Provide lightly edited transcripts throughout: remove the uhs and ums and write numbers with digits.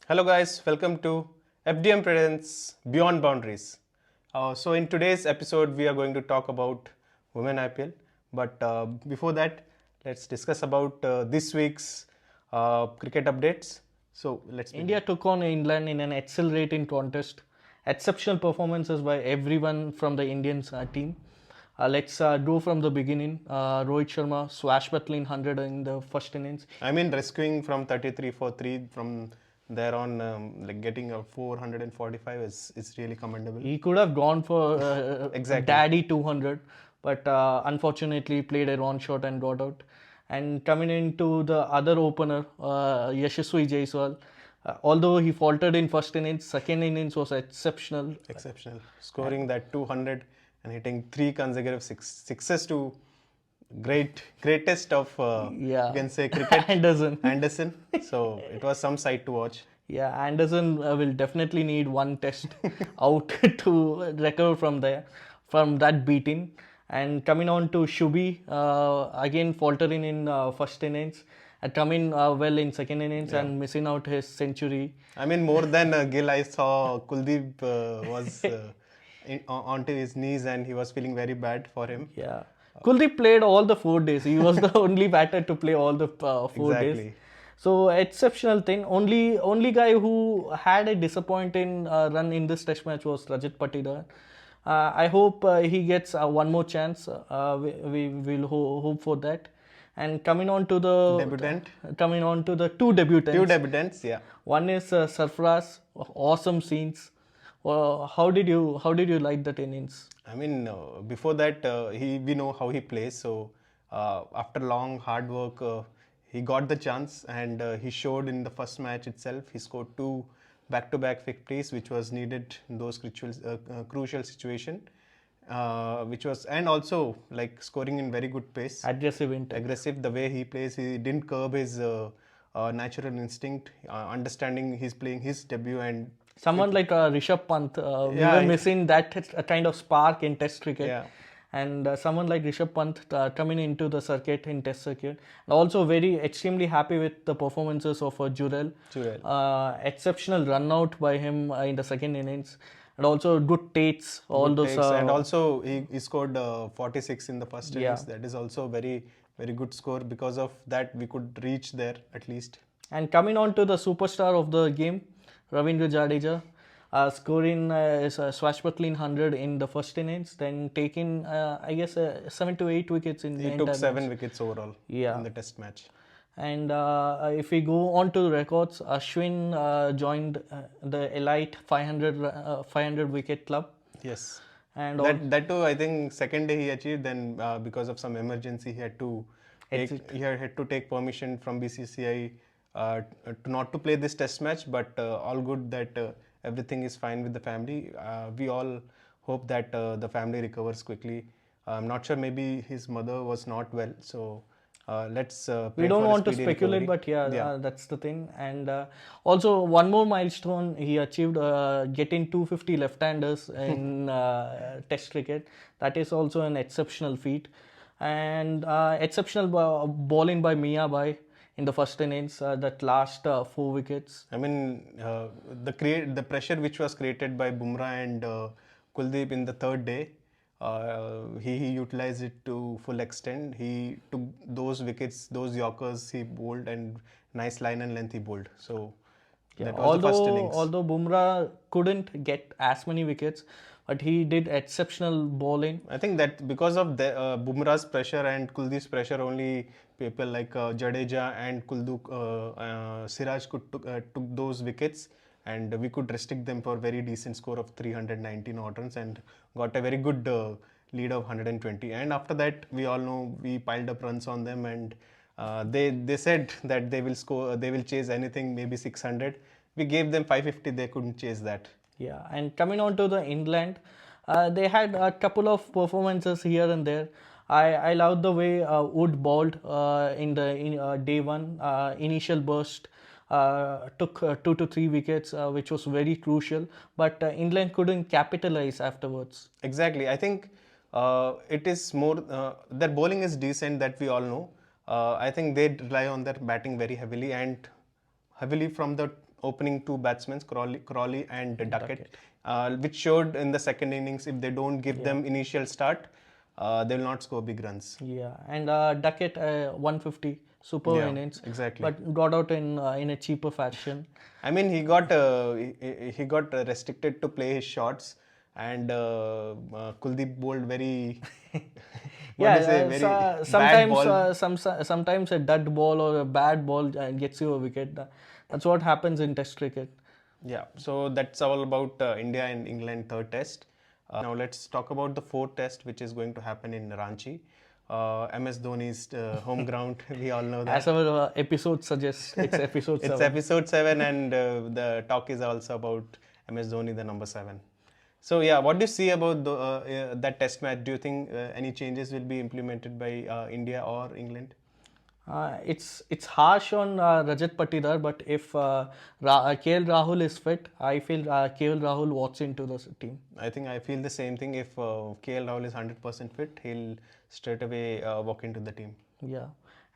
Hello guys, welcome to FDM Presents Beyond Boundaries. So in today's episode, we are going to talk about Women IPL. But before that, let's discuss about this week's cricket updates. So let's begin. India took on England in an accelerating contest. Exceptional performances by everyone from the Indian team. Let's go from the beginning. Rohit Sharma swashbuckling 100 in the first innings. I mean, rescuing from 33 for 3 from there on, like getting a 445 is really commendable. He could have gone for Exactly. daddy 200, but unfortunately played a wrong shot and got out. And coming into the other opener, Yashasvi Jaiswal, although he faltered in first innings, second innings was exceptional. Exceptional. Scoring that 200 and hitting 3 consecutive sixes to greatest of you can say cricket Anderson. So it was some sight to watch. Yeah, Anderson will definitely need one test out to recover from that beating. And coming on to Shubhi, again faltering in first innings, coming well in second innings and missing out his century. I mean, more than Gill, I saw Kuldeep was onto his knees and he was feeling very bad for him. Yeah. Kuldeep played all the 4 days. He was the only batter to play all the 4 days. Exactly. So exceptional thing. Only guy who had a disappointing run in this test match was Rajat Patidar. I hope he gets one more chance. We will hope for that. And coming on to the two debutants. Two debutants, yeah. One is Sarfaraz. Awesome scenes. How did you like that innings? I mean, before that, we know how he plays. So after long hard work, he got the chance, and he showed in the first match itself. He scored 2 back-to-back victories, which was needed in those crucial situation. Which was, and also like scoring in very good pace. Aggressive. The way he plays, he didn't curb his natural instinct. Understanding he's playing his debut and. Someone like Rishabh Pant, we were missing that kind of spark in Test cricket. Yeah. And someone like Rishabh Pant coming into the circuit in Test circuit. And also extremely happy with the performances of Jurel. Exceptional run out by him in the second innings. And also good takes. And also he scored 46 in the first innings. That is also very, very good score. Because of that, we could reach there at least. And coming on to the superstar of the game, Ravindra Jadeja, scoring a swashbuckling 100 in the first innings, then taking, 7 to 8 wickets in the He took 7 wickets overall in the test match. And if we go on to the records, Ashwin joined the elite 500 wicket club. Yes. And that too, I think second day he achieved. Then because of some emergency, he had to take permission from BCCI. Not to play this test match, but all good that everything is fine with the family. We all hope that the family recovers quickly. I'm not sure, maybe his mother was not well, so let's we don't want to speculate, but that's the thing. And also one more milestone he achieved, getting 250 left-handers in test cricket. That is also an exceptional feat. And exceptional bowling by Mia Bai in the first innings, that last 4 wickets. I mean, the pressure which was created by Bumrah and Kuldeep in the third day, he utilized it to full extent. He took those wickets, those Yorkers he bowled, and nice line and length he bowled. So that was the first innings. Although Bumrah couldn't get as many wickets, but he did exceptional bowling. I think that because of the Bumrah's pressure and Kuldeep's pressure, only people like Jadeja and Siraj took those wickets, and we could restrict them for a very decent score of 319 odd runs and got a very good lead of 120. And after that, we all know we piled up runs on them, and they said that they will chase anything, maybe 600. We gave them 550, they couldn't chase that. Yeah, and coming on to the England, they had a couple of performances here and there. I loved the way Wood bowled in day one. Initial burst took 2 to 3 wickets, which was very crucial. But England couldn't capitalize afterwards. Exactly. I think it is more, their bowling is decent, that we all know. I think they rely on their batting very heavily, and heavily from the opening two batsmen, Crawley and Duckett, which showed in the second innings if they don't give them initial start, they will not score big runs. Yeah, and Duckett 150 super innings, exactly. but got out in a cheaper fashion. I mean, he got restricted to play his shots, and Kuldeep bowled very sometimes a dud ball or a bad ball gets you a wicket. That's what happens in Test cricket. Yeah, so that's all about India and England third test. Now let's talk about the fourth test, which is going to happen in Ranchi. MS Dhoni's home ground. We all know that. As our episode suggests, it's episode 7. It's episode 7, and the talk is also about MS Dhoni, the number 7. So yeah, what do you see about that test match? Do you think any changes will be implemented by India or England? It's harsh on Rajat Patidar, but if KL Rahul is fit, I feel KL Rahul walks into the team. I think I feel the same thing. If KL Rahul is 100% fit, he'll straight away walk into the team. Yeah.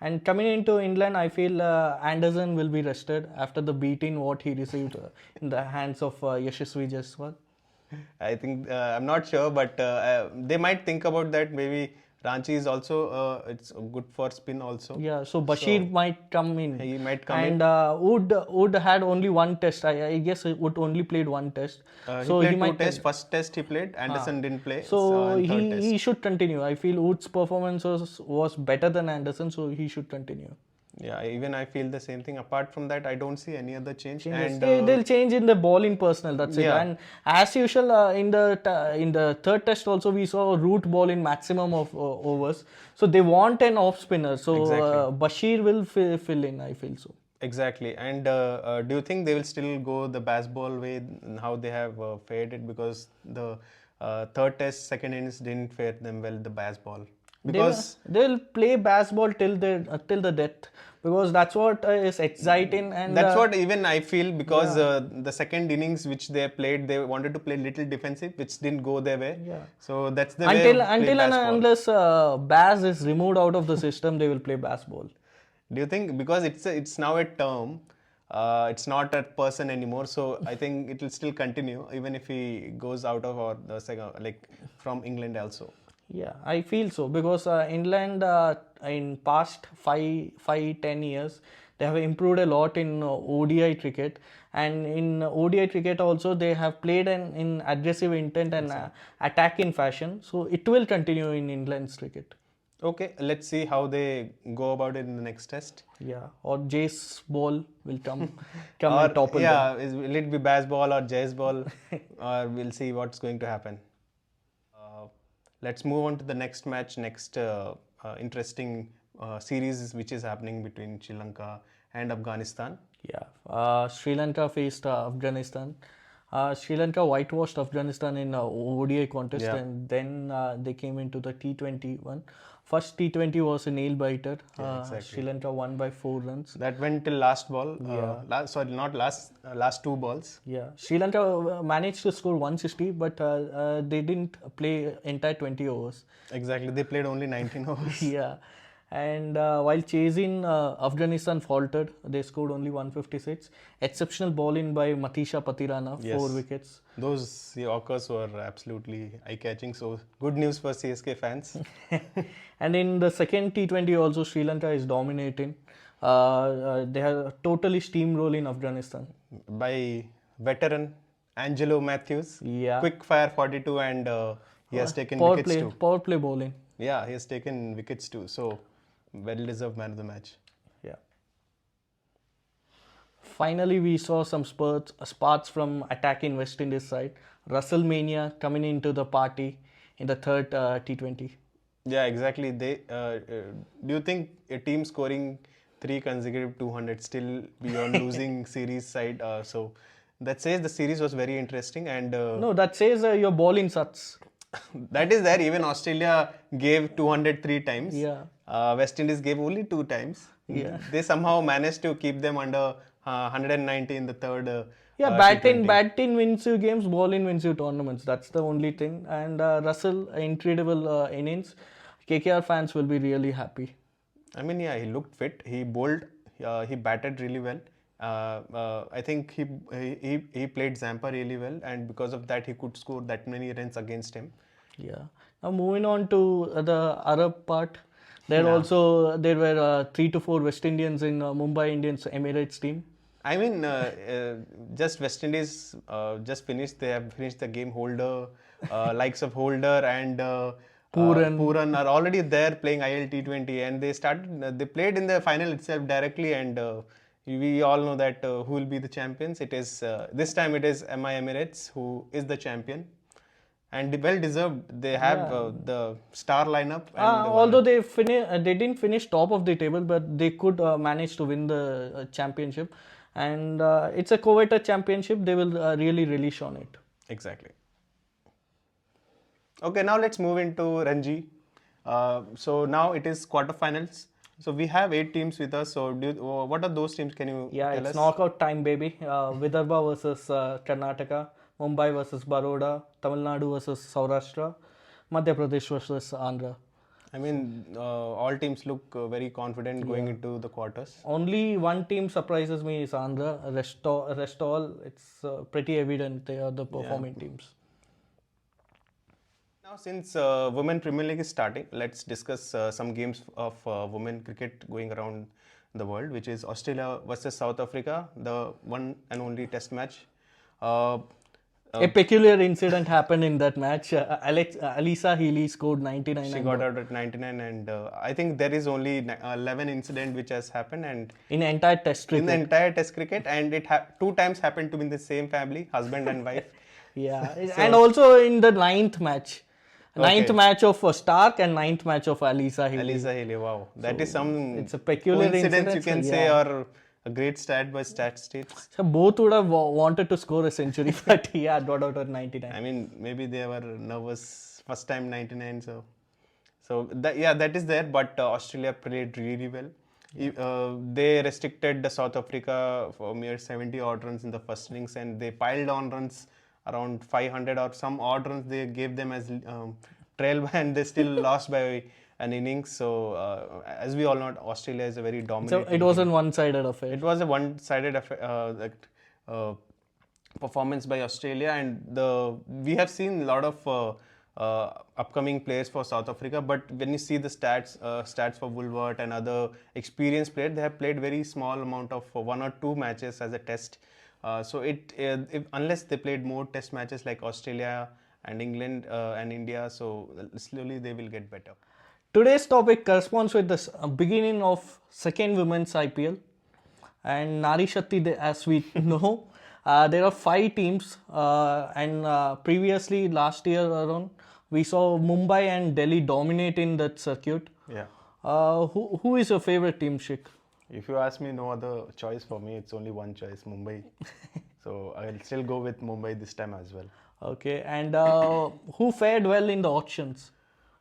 And coming into England, I feel Anderson will be rested after the beating what he received in the hands of Yashasvi Jaiswal. I think I'm not sure, but they might think about that. Maybe Ranchi is also it's good for spin also. Yeah, so Bashir might come in. He might come in. And Wood had only one test. I guess Wood only played one test. So he played two tests. First test he played. Anderson didn't play. So he should continue. I feel Wood's performance was better than Anderson, so he should continue. Yeah, even I feel the same thing. Apart from that, I don't see any other change. And they'll change in the bowling personnel. That's it. And as usual, in the third test also we saw Root ball in maximum of overs. So they want an off spinner. So Bashir will fill in. I feel so. Exactly. And do you think they will still go the Bazzball way? How they have fared it, because the third test second innings didn't fare them well. The Bazzball. Because they'll play Bazzball till the death, because that's what is exciting, and that's what even I feel, because the second innings which they played, they wanted to play little defensive, which didn't go their way. Yeah. So that's the until and unless Baz is removed out of the system, they will play Bazzball. Do you think, because it's now a term, it's not a person anymore, so I think it will still continue even if he goes out of or the second, like from England also. Yeah, I feel so, because England in past 5-10 years, they have improved a lot in ODI cricket, and in ODI cricket also they have played in aggressive intent and attacking fashion. So it will continue in England's cricket. Okay, let's see how they go about it in the next test. Yeah, or Jess ball will come and topple them. Will it be Bazzball or Jess ball? Or we'll see what's going to happen. Let's move on to the next match, next interesting series which is happening between Sri Lanka and Afghanistan. Yeah, Sri Lanka faced Afghanistan. Sri Lanka whitewashed Afghanistan in ODI contest, and then they came into the T20 one. First T20 was a nail biter. Exactly. Sri Lanka won by 4 runs. That went till last ball. Last 2 balls. Yeah, Sri Lanka managed to score 160, but they didn't play entire 20 overs. Exactly, they played only 19 overs. Yeah. And while chasing, Afghanistan faltered. They scored only 156. Exceptional bowling by Matisha Patirana, 4 wickets. Those Yorkers were absolutely eye-catching. So good news for CSK fans. And in the second T20 also, Sri Lanka is dominating. They are totally steamrolling Afghanistan. By veteran Angelo Matthews. Yeah. Quick fire 42, and he has taken wickets too. Power play bowling. Yeah, he has taken wickets too. So well-deserved man of the match. Yeah. Finally, we saw some sparks from attacking West Indies side. Russell Mania coming into the party in the third T20. Yeah, exactly. Do you think a team scoring 3 consecutive 200 still beyond losing series side? So that says the series was very interesting, and no, that says your bowling sucks. That is there. Even Australia gave 203 times. Yeah. West Indies gave only 2 times. Yeah. They somehow managed to keep them under 190 in the third. Bad team wins you games, bowling wins you tournaments. That's the only thing. And Russell, incredible innings. KKR fans will be really happy. I mean, yeah, he looked fit. He bowled. He batted really well. I think he played Zampa really well, and because of that, he could score that many runs against him. Yeah. Now moving on to the Arab part, there were 3 to 4 West Indians in Mumbai Indians Emirates team. I mean, just West Indies just finished. They have finished the game. Holder, likes of Holder and Pooran are already there playing ILT20, and they started. They played in the final itself directly, and we all know that who will be the champions. It is this time it is MI Emirates who is the champion, and well deserved. They have the star lineup. And although they didn't finish top of the table, but they could manage to win the championship. And it's a coveted championship. They will really relish on it. Exactly. Okay, now let's move into Ranji. So now it is quarterfinals. So we have 8 teams with us. So what are those teams? Can you tell us? Yeah, it's knockout time, baby. Vidarbha versus Karnataka, Mumbai versus Baroda, Tamil Nadu versus Saurashtra, Madhya Pradesh versus Andhra. I mean, all teams look very confident going into the quarters. Only one team surprises me is Andhra. Rest all, it's pretty evident they are the performing teams. Now, since Women Premier League is starting, let's discuss some games of women cricket going around the world, which is Australia versus South Africa, the one and only test match. A peculiar incident happened in that match. Alisa Healy scored 99. She got out at 99, and I think there is only 11 incident which has happened, and in entire test cricket. In the entire test cricket, and it 2 times happened to be in the same family, husband and wife. Yeah, so, and also in the 9th match. 9th match of Stark and 9th match of Alisa Healy. Alisa Healy, wow. That is some it's a peculiar coincidence you can say, or a great stat by States. So both would have wanted to score a century, but got out at 99. I mean, maybe they were nervous first time 99, so that is there. But Australia played really well. They restricted the South Africa for mere 70 odd runs in the first innings, and they piled on runs around 500 or some odd runs. They gave them as trail, and they still lost by an innings. So as we all know, Australia is a very dominant. So it wasn't one-sided affair. It was a one-sided affair, performance by Australia, and we have seen a lot of upcoming players for South Africa. But when you see the stats for Woolward and other experienced players, they have played very small amount of 1 or 2 matches as a test. So unless they played more test matches like Australia and England and India, so slowly they will get better. Today's topic corresponds with the beginning of second women's IPL, and Nari Shakti, as we know, there are 5 teams, and previously last year around we saw Mumbai and Delhi dominate in that circuit. Yeah. Who is your favorite team, Shik? If you ask me, no other choice for me. It's only one choice, Mumbai. So I'll still go with Mumbai this time as well. Okay, and who fared well in the auctions?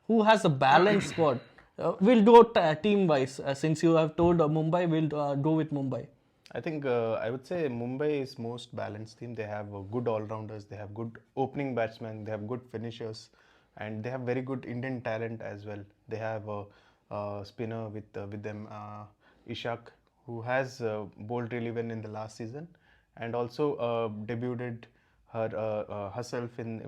Who has a balanced squad? We'll do it team-wise. Since you have told Mumbai, we'll go with Mumbai. I think I would say Mumbai is most balanced team. They have good all-rounders. They have good opening batsmen. They have good finishers, and they have very good Indian talent as well. They have a spinner with them, Ishak, who has bowled really well in the last season, and also debuted herself in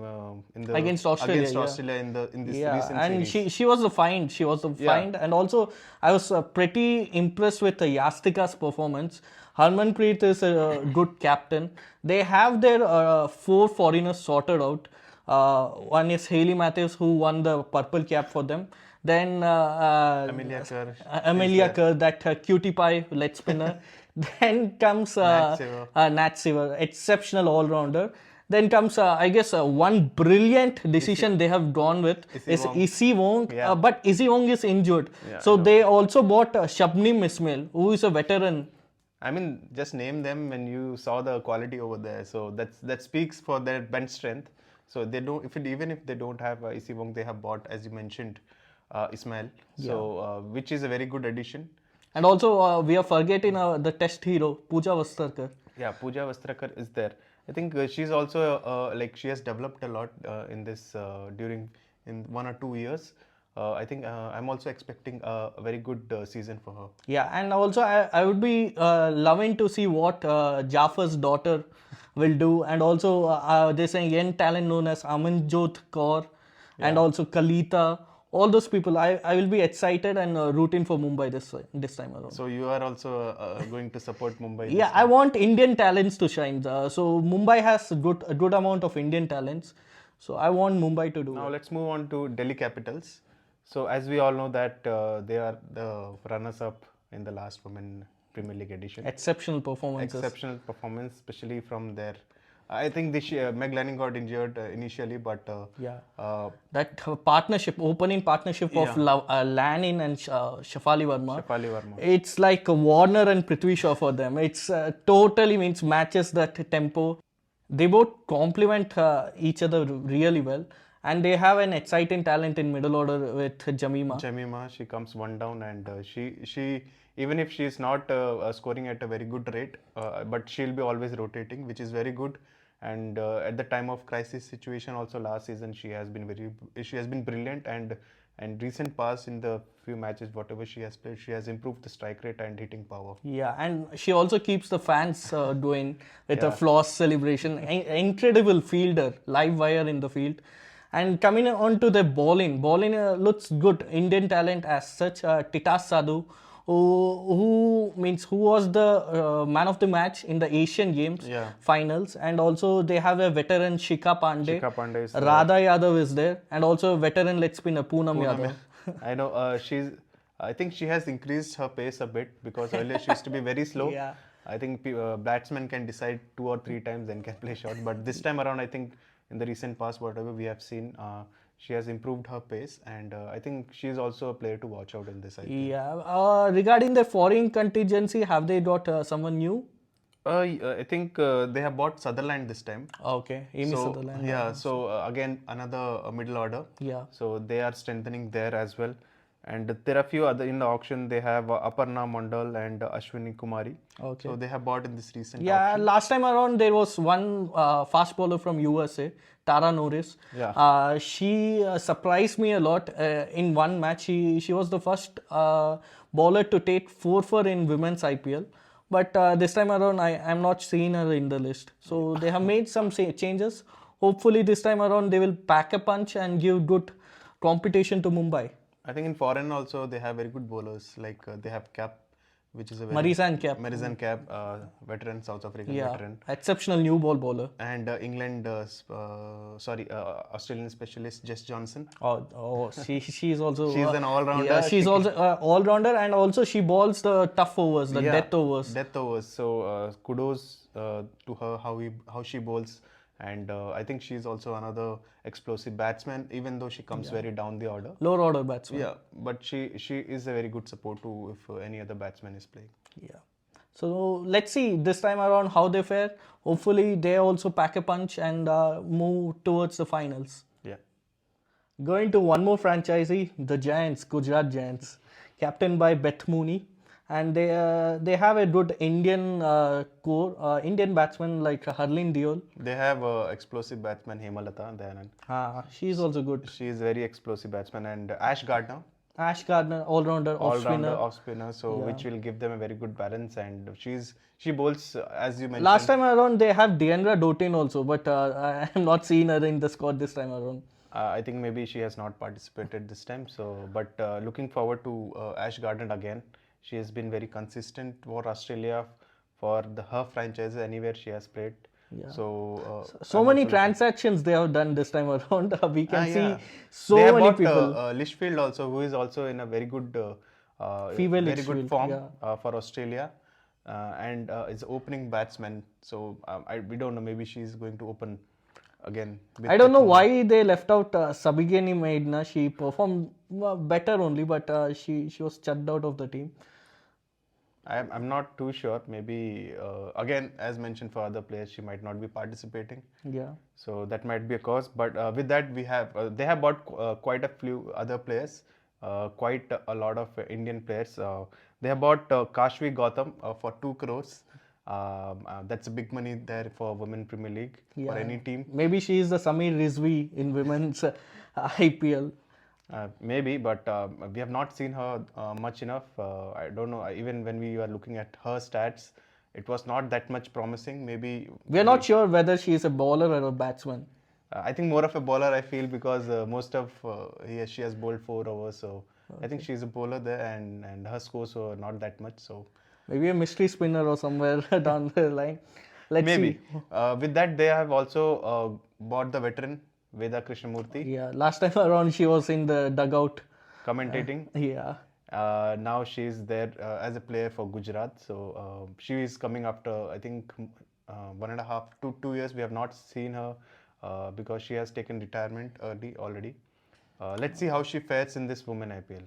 the against Australia in this recent and series. she was the find. She was the find, and also I was pretty impressed with Yastika's performance. Harmanpreet is a good captain. They have their 4 foreigners sorted out. One is Hayley Matthews, who won the purple cap for them. Then Amelia Kerr, that cutie pie leg spinner. Then comes Nat Siver, exceptional all-rounder. Then comes, I guess, one brilliant decision they have gone with is Issy Wong. But Issy Wong is injured. So they also bought Shabnim Ismail, who is a veteran. I mean, just name them when you saw the quality over there. So that speaks for their bench strength. So they don't, even if they don't have Issy Wong, they have bought, as you mentioned, Ismail. So which is a very good addition. And also we are forgetting the test hero, Pooja Vastrakar. Yeah, Pooja Vastrakar is there. I think she's also she has developed a lot in 1 or 2 years. I think I'm also expecting a very good season for her. Yeah, and also I would be loving to see what Jafar's daughter will do, and also there's a young talent known as Amanjot Kaur, and also Kalita. All those people, I will be excited and rooting for Mumbai this time around. So you are also going to support Mumbai? Yeah, I want Indian talents to shine. So Mumbai has a good amount of Indian talents. So I want Mumbai to do. Now let's move on to Delhi Capitals. So as we all know that they are the runners-up in the last Women Premier League edition. Exceptional performances. Exceptional performance, especially from their. I think this Meg Lanning got injured initially, but that opening partnership of Lanning and Shafali Verma. It's like Warner and Prithvi Shaw for them. It's totally matches that tempo. They both complement each other really well, and they have an exciting talent in middle order with Jemimah. Jemimah, she comes one down, and she even if she is not scoring at a very good rate, but she'll be always rotating, which is very good. And at the time of crisis situation, also last season, she has been brilliant, and recent past in the few matches, whatever she has played, she has improved the strike rate and hitting power. Yeah, and she also keeps the fans going with a floss celebration. Incredible fielder, live wire in the field. And coming on to the bowling looks good. Indian talent as such. Titas Sadhu, who was the man of the match in the Asian Games finals, and also they have a veteran Shikha Pandey. Radha Yadav is there, and also a veteran leg spinner Poonam Yadav. I know I think she has increased her pace a bit, because earlier she used to be very slow. I think batsmen can decide 2 or 3 times and can play short, but this time around, I think in the recent past, whatever we have seen, she has improved her pace, and I think she is also a player to watch out in this. Yeah. Regarding the foreign contingency, have they got someone new? I think they have bought Sutherland this time. Okay, Sutherland. Yeah. So again, another middle order. Yeah. So they are strengthening there as well. And there are a few other in the auction. They have Aparna Mandal and Ashwani Kumari. Okay. So they have bought in this recent auction. Yeah, last time around there was one fast bowler from USA, Tara Norris. Yeah. She surprised me a lot in one match. She was the first bowler to take 4 in women's IPL. But this time around, I'm not seeing her in the list. So they have made some changes. Hopefully this time around they will pack a punch and give good competition to Mumbai. I think in foreign also they have very good bowlers, like they have Kapp, which is a very Marizanne Kapp, veteran, South African veteran. Exceptional new ball bowler. And Australian specialist Jess Jonassen. She's also she's an all-rounder. Yeah, she's also all-rounder, and also she bowls the tough overs, the death overs. Death overs. So kudos to her how she bowls. And I think she's also another explosive batsman, even though she comes very down the order. Lower order batsman. Yeah, but she is a very good support to if any other batsman is playing. Yeah. So let's see this time around how they fare. Hopefully they also pack a punch and move towards the finals. Yeah. Going to one more franchisee, the Giants, Gujarat Giants, captained by Beth Mooney. And they have a good Indian core, Indian batsmen like Harleen Deol. They have explosive batsman Hemalata Dayanand. She's also good. She is very explosive batsman, and Ash Gardner, all-rounder, off-spinner. So which will give them a very good balance. And she bowls as you mentioned. Last time around they have Deandra Dotin also, but I am not seeing her in the squad this time around. I think maybe she has not participated this time. So, but looking forward to Ash Gardner again. She has been very consistent for Australia, for her franchise, anywhere she has played. Yeah. So many transactions they have done this time around. We can see they many people. Lichfield also, who is also in a very good, good form for Australia, and is opening batsman. So we don't know. Maybe she is going to open again. I don't know why they left out Sabigeni Maidna. She performed better only, but she was chucked out of the team. I'm not too sure. Maybe again, as mentioned for other players, she might not be participating. Yeah. So that might be a cause. But with that, we have they have bought quite a few other players, quite a lot of Indian players. They have bought Kashvi Gautam for 2 crores. That's a big money there for Women Premier League for any team. Maybe she is the Samir Rizvi in women's IPL. Maybe, but we have not seen her much enough. I don't know. Even when we were looking at her stats, it was not that much promising. Maybe We are not sure whether she is a bowler or a batsman. I think more of a bowler. I feel because most of she has bowled 4 overs, so I think she's a bowler there, and her scores were not that much. So maybe a mystery spinner or somewhere down the line. Let's maybe see. With that they have also bought the veteran Veda Krishnamurthy. Yeah, last time around she was in the dugout Commentating. Yeah. Now she's there as a player for Gujarat. So she is coming after I think 1.5 to 2 years. We have not seen her because she has taken retirement early already. Let's see how she fares in this Women IPL.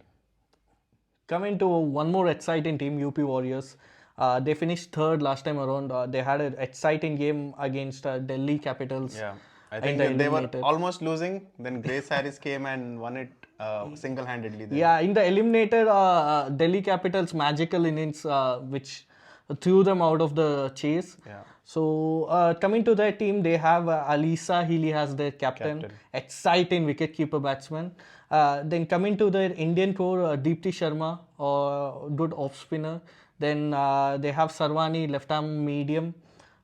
Coming to one more exciting team, UP Warriors. They finished third last time around. They had an exciting game against Delhi Capitals. Yeah, I think they were almost losing. Then Grace Harris came and won it single-handedly. There. Yeah, in the eliminated Delhi Capitals magical innings, which threw them out of the chase. Yeah. So coming to their team, they have Alisa Healy as their captain. Exciting wicketkeeper batsman. Then coming to their Indian core, Deepti Sharma, good off spinner. Then they have Sarvani, left arm medium.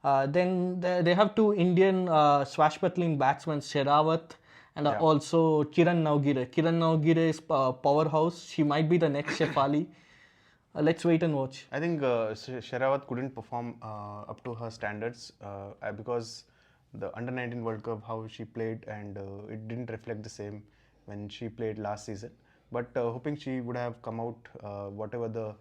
Then they have two Indian swashbuckling batsmen, Sherawat and also Kiran Naugire. Kiran Naugire is powerhouse. She might be the next Shafali. Let's wait and watch. I think Sherawat couldn't perform up to her standards because the Under-19 World Cup, how she played, and it didn't reflect the same when she played last season. But hoping she would have come out, whatever the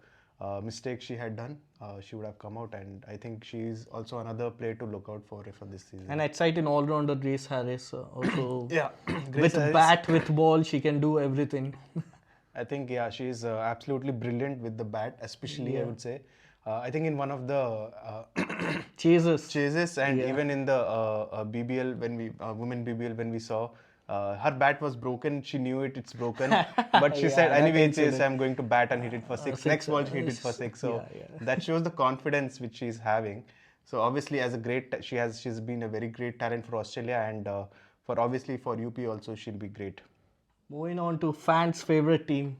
mistake she had done, she would have come out, and I think she is also another player to look out for this season. And exciting all-rounder Grace Harris also. Yeah, with Harris. Bat, with ball, she can do everything. I think she is absolutely brilliant with the bat, especially I would say. I think in one of the chases, and even in the BBL when we women BBL when we saw. Her bat was broken. She knew it's broken. But she said, anyway, I'm going to bat and hit it for six. Next ball, she hit it for six. So that shows the confidence which she's having. So obviously, as a great, she's been a very great talent for Australia, and for UP also, she'll be great. Moving on to fans' favorite team,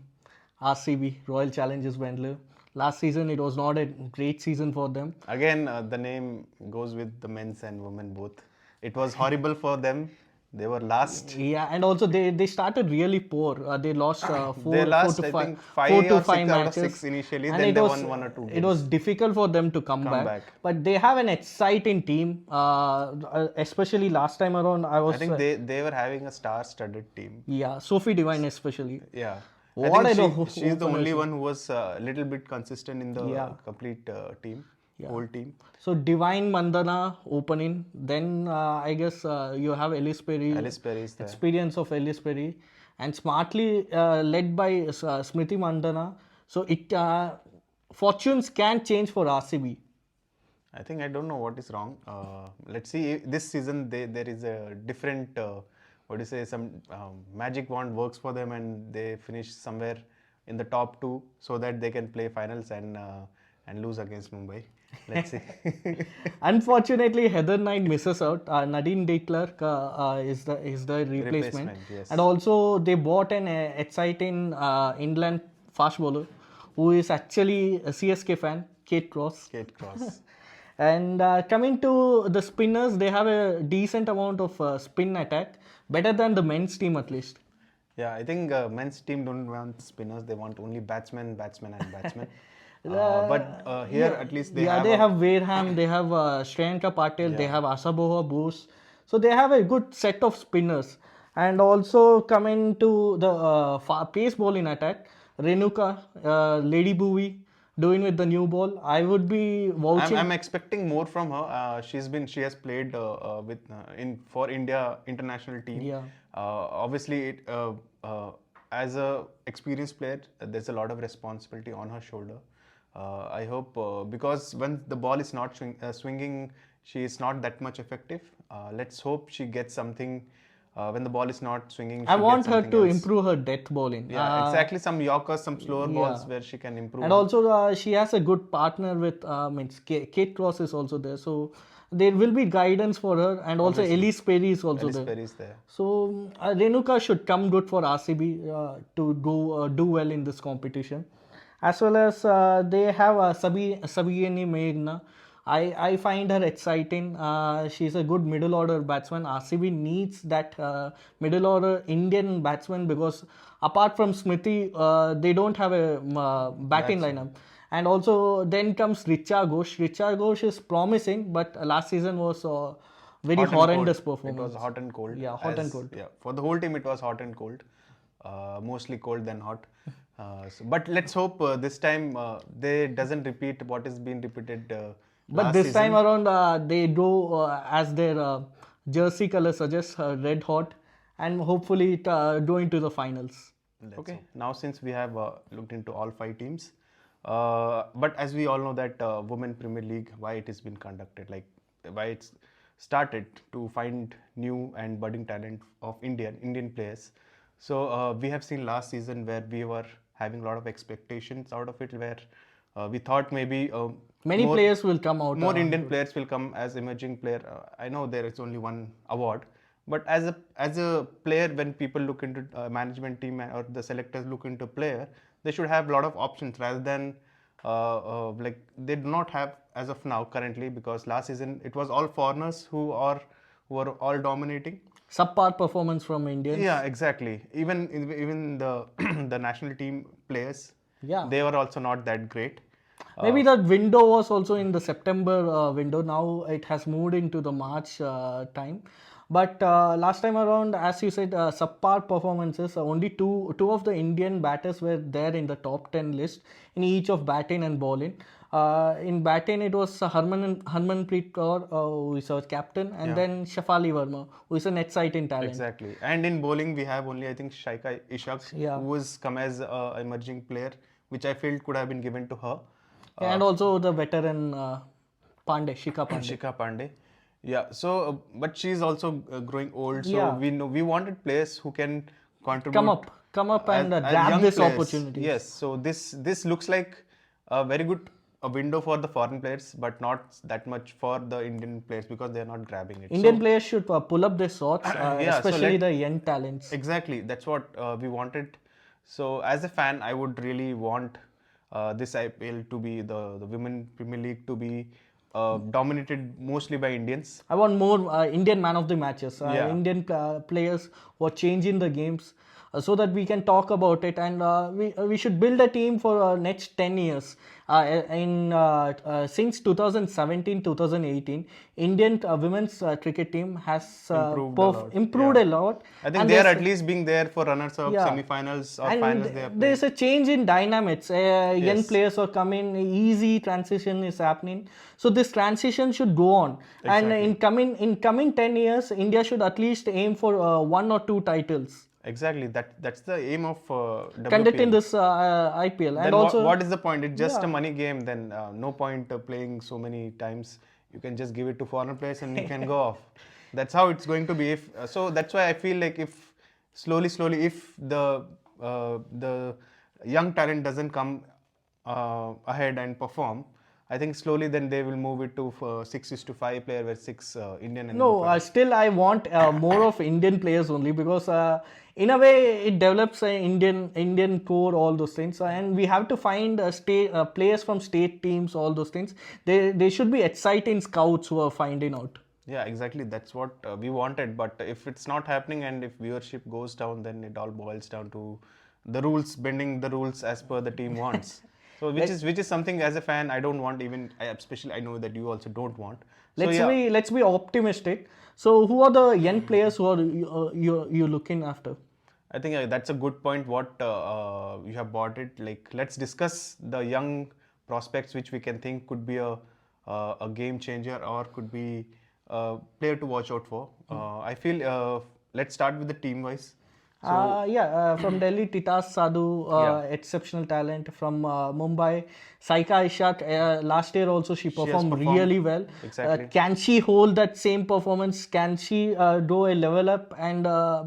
RCB, Royal Challengers Bangalore. Last season, it was not a great season for them. Again, the name goes with the men's and women both. It was horrible for them. They were last. Yeah, and also they started really poor. They lost four to five matches. Out of 6 initially. And then they won 1 or 2 games. It was difficult for them to come back. But they have an exciting team. Especially last time around, I think they were having a star-studded team. Yeah, Sophie Devine especially. Yeah. She's the only one who was a little bit consistent in the complete team. Whole team. So Divine Mandana opening, then I guess you have Alice Perry. Alice Perry is there. Experience of Alice Perry, and smartly led by Smriti Mandana. So it fortunes can change for RCB. I think I don't know what is wrong. Let's see. This season there is a different. Some magic wand works for them, and they finish somewhere in the top 2 so that they can play finals and lose against Mumbai. Let's see. Unfortunately, Heather Knight misses out. Nadine de Klerk is the replacement. Yes. And also they bought an exciting inland fast bowler who is actually a CSK fan, Kate Cross. And coming to the spinners, they have a decent amount of spin attack, better than the men's team at least. Yeah, I think men's team don't want spinners; they want only batsmen. But here at least they have. They have Wareham, they have Shreyanka Patel, they have Asaboha Bose. So they have a good set of spinners. And also coming to the pace bowling attack, Renuka, Lady Bowie doing with the new ball. I would be vouching. I'm expecting more from her. She has played for India international team. Yeah. Obviously, as a experienced player, there's a lot of responsibility on her shoulder. I hope because when the ball is not swinging, she is not that much effective. Let's hope she gets something when the ball is not swinging. I want her to improve her death bowling. Yeah, exactly. Some Yorkers, some slower balls where she can improve. And also she has a good partner with Kate Cross is also there. So there will be guidance for her, and also Elise Perry is also there. Perry is there. So Renuka should come good for RCB to go do well in this competition. As well as they have Sabiyeni Meghna. I find her exciting. She's a good middle order batsman. RCB needs that middle order Indian batsman because apart from Smriti, they don't have a batting lineup. And also then comes Richa Ghosh. Richa Ghosh is promising, but last season was very horrendous performance. It was hot and cold. Yeah, hot and cold. Yeah, for the whole team it was hot and cold. Mostly cold than hot. But let's hope this time they doesn't repeat what is being repeated. But this time around, they go as their jersey color suggests, red hot, and hopefully going to the finals. Okay. Now since we have looked into all 5 teams, but as we all know that Women Premier League, why it has been conducted, like why it's started to find new and budding talent of Indian players. So we have seen last season where we were having a lot of expectations out of it, where we thought maybe many players will come out. More Indian players will come as emerging player. I know there is only one award, but as a player, when people look into management team or the selectors look into player, they should have a lot of options rather than like they do not have as of now currently, because last season it was all foreigners who were all dominating. Subpar performance from Indians. Yeah, exactly. Even the the national team players, they were also not that great. Maybe that window was also in the September window. Now it has moved into the March time. But last time around, as you said, subpar performances. Only two of the Indian batters were there in the top 10 list in each of batting and bowling. In batting, it was Harmanpreet Kaur, who is our captain, and then Shafali Verma, who is an exciting talent. Exactly. And in bowling, we have only, I think, Shaika Ishaq, who has come as an emerging player, which I felt could have been given to her. And also the veteran Pandey, Shikha Pandey. Shikha Pandey. Yeah. So, but she's also growing old. So we wanted players who can contribute. Come up and grab this opportunity. Yes. So this looks like a very good window for the foreign players, but not that much for the Indian players because they are not grabbing it. Indian players should pull up their swords, especially the young talents. Exactly. That's what we wanted. So as a fan, I would really want this IPL to be the Women Premier League to be dominated mostly by Indians. I want more Indian man of the matches, Indian players who are changing the games, so that we can talk about it, and we should build a team for next 10 years. Since 2017-2018, Indian women's cricket team has improved a lot. I think they are at least being there for runners-up, semi-finals or finals. There's a change in dynamics. Young players are coming, easy transition is happening. So this transition should go on. Exactly. And in coming 10 years, India should at least aim for 1 or 2 titles. Exactly, that's the aim of conducting this IPL. Then and also, what is the point? It's just a money game. Then no point playing so many times. You can just give it to foreign players and you can go off. That's how it's going to be. So that's why I feel like if slowly, if the young talent doesn't come ahead and perform, I think slowly then they will move it to 6:5 player where 6 Indian. And still I want more of Indian players only because in a way it develops an Indian core, all those things, and we have to find players from state teams, all those things. They should be exciting scouts who are finding out. Yeah, exactly. That's what we wanted. But if it's not happening and if viewership goes down, then it all boils down to the rules, bending the rules as per the team wants. So which is something as a fan I don't want, even especially I know that you also don't want. So let's be optimistic. So who are the young players who are you're looking after? I think that's a good point. What you have bought it. Like let's discuss the young prospects which we can think could be a game changer or could be a player to watch out for. I feel let's start with the team wise. From Delhi, Titas Sadhu, exceptional talent. From Mumbai, Saika Ishaq, last year also she performed really well. Exactly. Can she hold that same performance? Can she do a level up and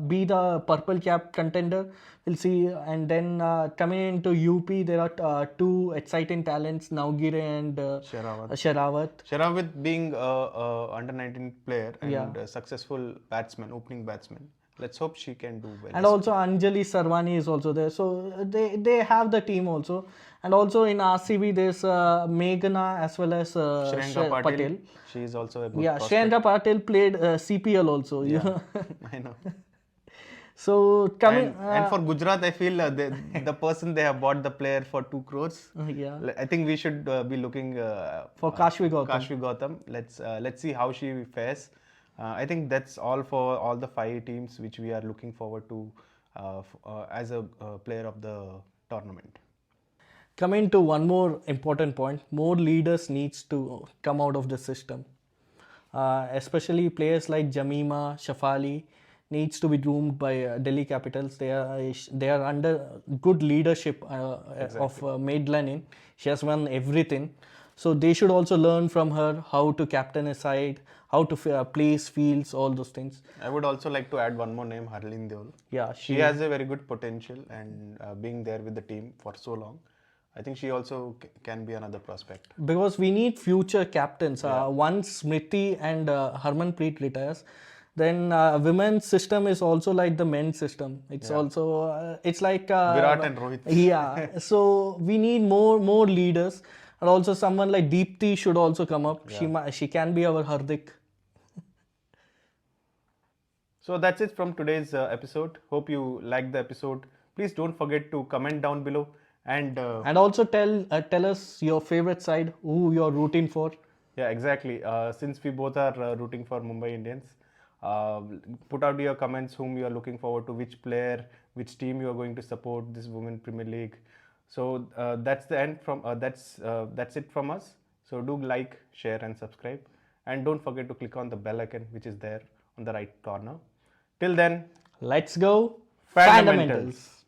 be the purple cap contender? We'll see. And then coming into UP, there are two exciting talents, Naugire and Sherawat. Sherawat being under 19 player and a successful batsman, opening batsman. Let's hope she can do well. And also Anjali Sarvani is also there. So they have the team also. And also in RCB, there's Meghna as well as Shriyanka Patil. She is also a good prospect. Shriyanka Patil played CPL also. Yeah, I know. So coming and for Gujarat, I feel the person they have bought the player for 2 crores. I think we should be looking for Kashvi Gautam. Kashvi Gautam. Let's see how she fares. I think that's all for all the 5 teams which we are looking forward to as a player of the tournament. Coming to one more important point, more leaders needs to come out of the system. Especially players like Jemimah, Shafali needs to be groomed by Delhi Capitals. They are under good leadership of Maid Lenin. She has won everything. So they should also learn from her how to captain a side, how to place fields, all those things. I would also like to add one more name, Harleen Deol. Yeah, she has a very good potential, and being there with the team for so long, I think she also can be another prospect. Because we need future captains. Once Smriti and Harmanpreet retires, then women's system is also like the men's system. It's also it's like Virat and Rohit. Yeah. So we need more leaders. And also someone like Deepthi should also come up. She can be our Hardik. So that's it from today's episode. Hope you liked the episode. Please don't forget to comment down below and also tell us your favorite side, who you're rooting for. Yeah, exactly. Since we both are rooting for Mumbai Indians, put out your comments whom you are looking forward to, which player, which team you are going to support this Women Premier League. So that's the end from that's it from us. So do like, share and subscribe, and don't forget to click on the bell icon which is there on the right corner. Till then, let's go FanDaMentals.